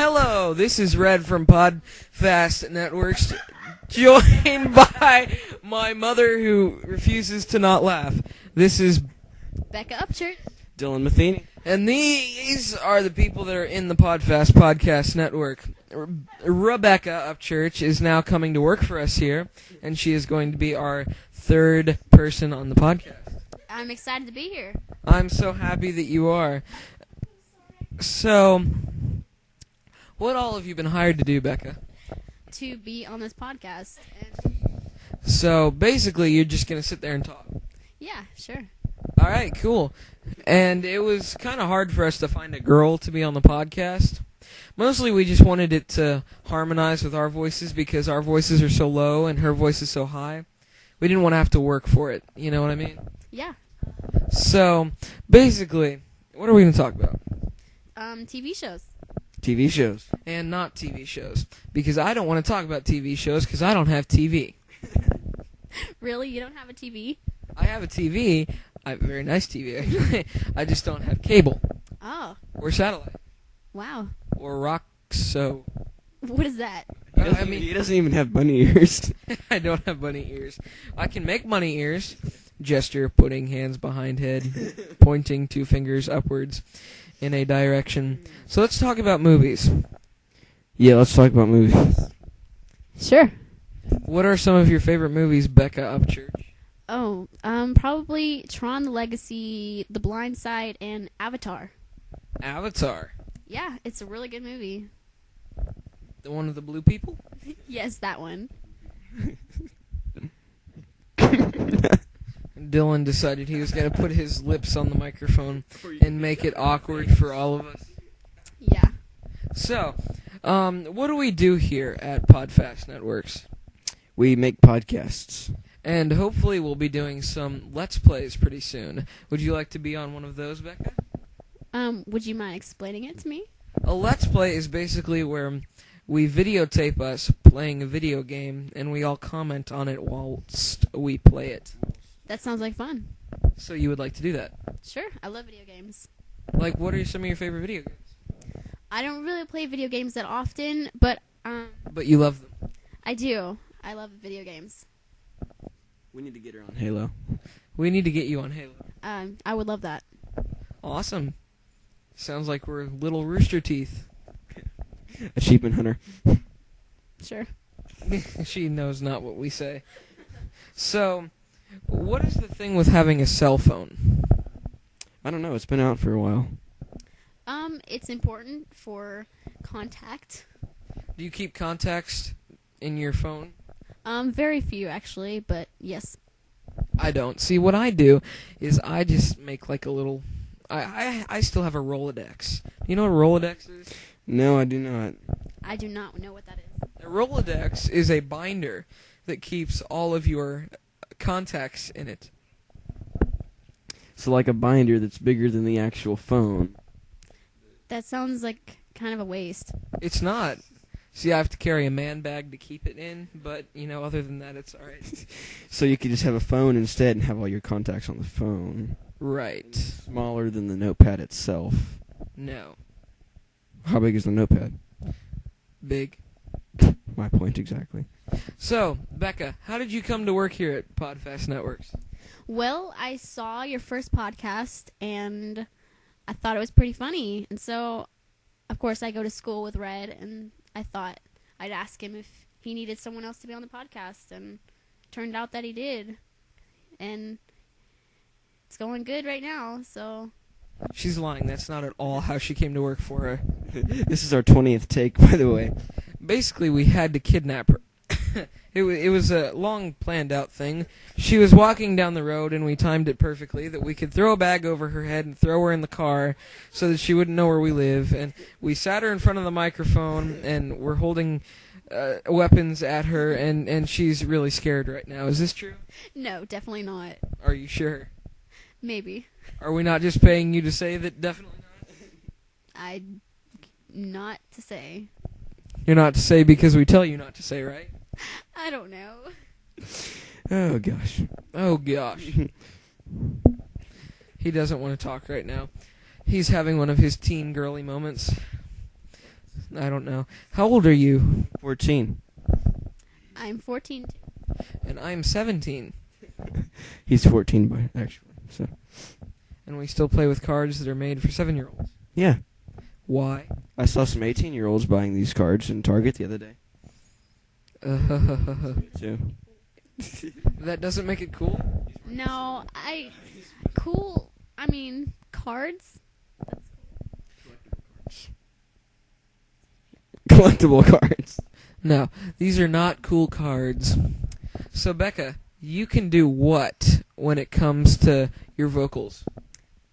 Hello, this is Red from PodFast Networks, joined by my mother who refuses to not laugh. This is Becca Upchurch. Dylan Matheny. And these are the people that are in the PodFast Podcast Network. Rebecca Upchurch is now coming to work for us here, and she is going to be our third person on the podcast. I'm excited to be here. I'm so happy that you are. So, what all have you been hired to do, Becca? To be on this podcast. So, basically, you're just going to sit there and talk. Yeah, sure. All right, cool. And it was kind of hard for us to find a girl to be on the podcast. Mostly we just wanted it to harmonize with our voices because our voices are so low and her voice is so high. We didn't want to have to work for it. You know what I mean? Yeah. So, basically, what are we going to talk about? TV shows. TV shows. And not TV shows. Because I don't want to talk about TV shows because I don't have TV. Really? You don't have a TV? I have a TV. I have a very nice TV, actually. I just don't have cable. Oh. Or satellite. Wow. Or Roxo. What is that? He doesn't even have bunny ears. I don't have bunny ears. I can make bunny ears. Gesture, putting hands behind head, pointing two fingers upwards in a direction. So let's talk about movies. Yeah, let's talk about movies. Sure. What are some of your favorite movies, Becca Upchurch? Oh, probably Tron the Legacy, The Blind Side, and Avatar. Avatar. Yeah, it's a really good movie. The one with the blue people? Yes, that one. Dylan decided he was going to put his lips on the microphone and make it awkward for all of us. Yeah. So, what do we do here at PodFast Networks? We make podcasts. And hopefully we'll be doing some Let's Plays pretty soon. Would you like to be on one of those, Becca? Would you mind explaining it to me? A Let's Play is basically where we videotape us playing a video game, and we all comment on it whilst we play it. That sounds like fun. So you would like to do that? Sure, I love video games. Like, what are some of your favorite video games? I don't really play video games that often, but But you love them. I do. I love video games. We need to get her on Halo. We need to get you on Halo. I would love that. Awesome. Sounds like we're little Rooster Teeth. Achievement hunter. Sure. She knows not what we say. So, what is the thing with having a cell phone? I don't know. It's been out for a while. It's important for contact. Do you keep contacts in your phone? Very few actually, but yes. I don't. See, what I do is I just make like a little... I still have a Rolodex. You know what a Rolodex is? No, I do not. I do not know what that is. A Rolodex is a binder that keeps all of your contacts in it. So like a binder that's bigger than the actual phone. That sounds like kind of a waste. It's not. See, I have to carry a man bag to keep it in, but, you know, other than that, it's alright. So you could just have a phone instead and have all your contacts on the phone. Right. Smaller than the notepad itself. No. How big is the notepad? Big. My point exactly. So, Becca, how did you come to work here at PodFast Networks? Well, I saw your first podcast, and I thought it was pretty funny. And so, of course, I go to school with Red, and I thought I'd ask him if he needed someone else to be on the podcast, and turned out that he did. And it's going good right now, so... She's lying. That's not at all how she came to work for her. This is our 20th take, by the way. Basically, we had to kidnap her. It was a long planned out thing. She was walking down the road, and we timed it perfectly that we could throw a bag over her head and throw her in the car so that she wouldn't know where we live. And we sat her in front of the microphone, and we're holding weapons at her, and she's really scared right now. Is this true? No, definitely not. Are you sure? Maybe. Are we not just paying you to say that definitely not? Not to say. You're not to say because we tell you not to say, right? I don't know. Oh, gosh. Oh, gosh. He doesn't want to talk right now. He's having one of his teen girly moments. I don't know. How old are you? 14. I'm 14 too. And I'm 17. He's 14 by actually. So And we still play with cards that are made for 7-year-olds. yeah, Why? I saw some 18-year-olds buying these cards in Target the other day. Too. That doesn't make it cool? No, cool. I mean, cards. Collectible cards. No, these are not cool cards. So, Becca, you can do what when it comes to your vocals?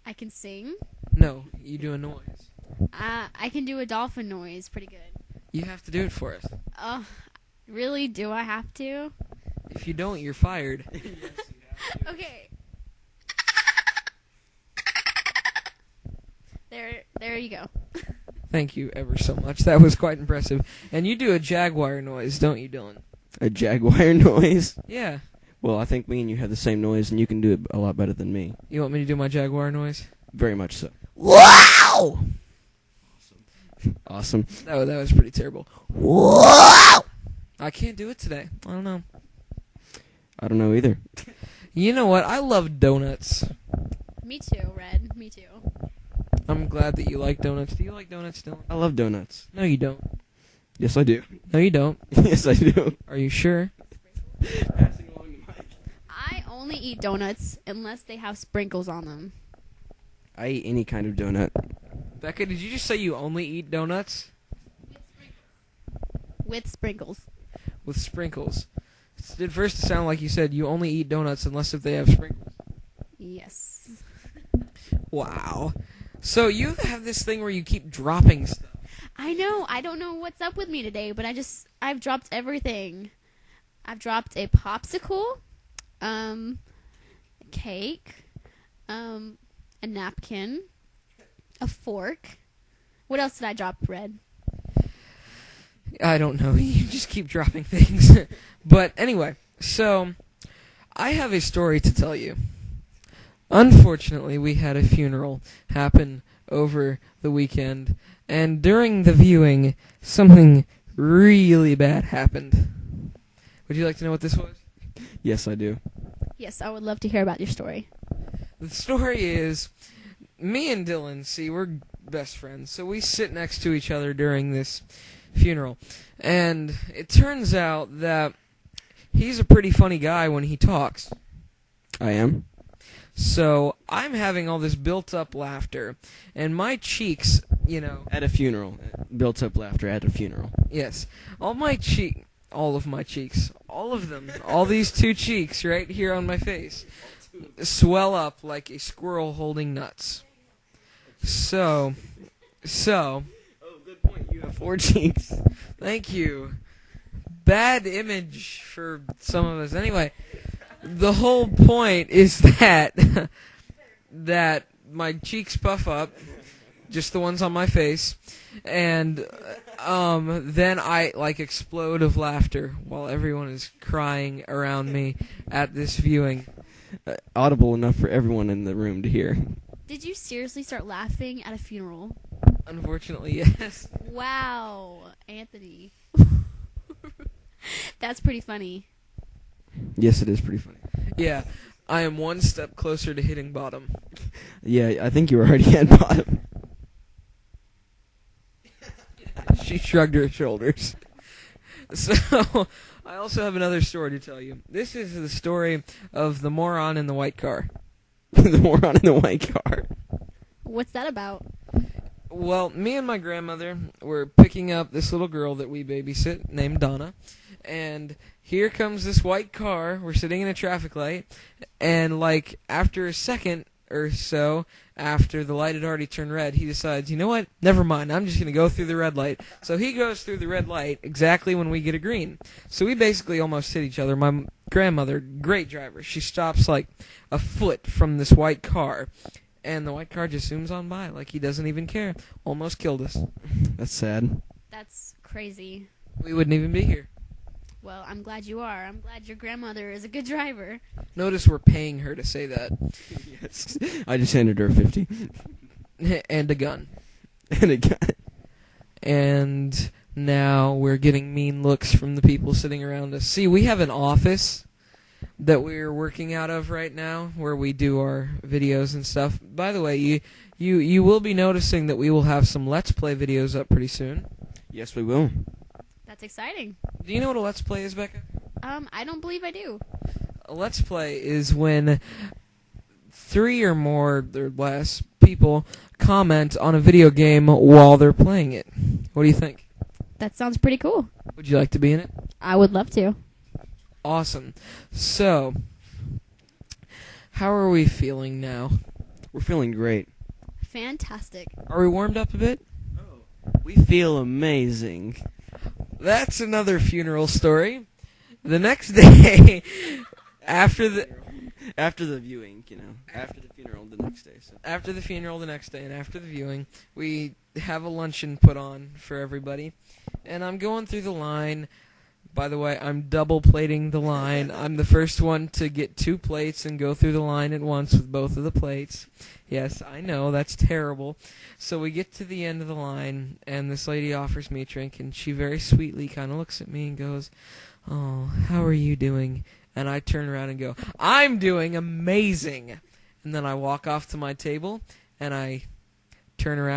I can sing. No, you do a noise. I can do a dolphin noise pretty good. You have to do it for us. Really? Do I have to? If you don't, you're fired. Okay. There you go. Thank you ever so much. That was quite impressive. And you do a jaguar noise, don't you, Dylan? A jaguar noise? Yeah. Well, I think me and you have the same noise, and you can do it a lot better than me. You want me to do my jaguar noise? Very much so. Wow! Awesome. That was pretty terrible. Wow! I can't do it today. I don't know. I don't know either. You know what? I love donuts. Me too, Red. Me too. I'm glad that you like donuts. Do you like donuts, Dylan? I love donuts. No, you don't. Yes, I do. No, you don't. Yes, I do. Are you sure? Passing along the mic. I only eat donuts unless they have sprinkles on them. I eat any kind of donut. Becca, did you just say you only eat donuts? With sprinkles. With sprinkles. At first it sounded like you said you only eat donuts unless if they have sprinkles. Yes. Wow. So you have this thing where you keep dropping stuff. I know. I don't know what's up with me today, but I've dropped everything. I've dropped a popsicle, a cake, a napkin, a fork. What else did I drop, Red? I don't know. You just keep dropping things. But anyway, so I have a story to tell you. Unfortunately, we had a funeral happen over the weekend, and during the viewing, something really bad happened. Would you like to know what this was? Yes, I do. Yes, I would love to hear about your story. The story is, me and Dylan, see, we're best friends, so we sit next to each other during this funeral, and it turns out that he's a pretty funny guy when he talks. I am. So I'm having all this built-up laughter, and my cheeks, you know... At a funeral. Built-up laughter at a funeral. Yes. All of my cheeks, all of them, all these two cheeks right here on my face, swell up like a squirrel holding nuts. So... Oh, good point. You have 4 cheeks. Thank you. Bad image for some of us. Anyway... The whole point is that that my cheeks puff up, just the ones on my face, and then I explode of laughter while everyone is crying around me at this viewing. Audible enough for everyone in the room to hear. Did you seriously start laughing at a funeral? Unfortunately, yes. Wow, Anthony. That's pretty funny. Yes, it is pretty funny. Yeah, I am one step closer to hitting bottom. Yeah, I think you were already at bottom. She shrugged her shoulders. So, I also have another story to tell you. This is the story of the moron in the white car. The moron in the white car. What's that about? Well, me and my grandmother were picking up this little girl that we babysit named Donna, and here comes this white car. We're sitting in a traffic light, and after a second or so, after the light had already turned red, he decides, you know what? Never mind. I'm just going to go through the red light. So he goes through the red light exactly when we get a green. So we basically almost hit each other. My grandmother, great driver, she stops a foot from this white car. And the white car just zooms on by like he doesn't even care. Almost killed us. That's sad. That's crazy. We wouldn't even be here. Well, I'm glad you are. I'm glad your grandmother is a good driver. Notice we're paying her to say that. Yes. I just handed her 50. And a gun. And a gun. and now we're getting mean looks from the people sitting around us. See, we have an office that we're working out of right now where we do our videos and stuff. By the way, you will be noticing that we will have some Let's Play videos up pretty soon. Yes, we will. That's exciting. Do you know what a Let's Play is, Becca? I don't believe I do. A Let's Play is when 3 or more or less people comment on a video game while they're playing it. What do you think? That sounds pretty cool. Would you like to be in it? I would love to. Awesome. So, how are we feeling now? We're feeling great. Fantastic. Are we warmed up a bit? We feel amazing. That's another funeral story. The next day, after the viewing, after the funeral the next day. So. After the funeral the next day and after the viewing, we have a luncheon put on for everybody. And I'm going through the line. By the way, I'm double plating the line. I'm the first one to get 2 plates and go through the line at once with both of the plates. Yes, I know, that's terrible. So we get to the end of the line, and this lady offers me a drink, and she very sweetly kind of looks at me and goes, "Oh, how are you doing?" And I turn around and go, "I'm doing amazing!" And then I walk off to my table, and I turn around.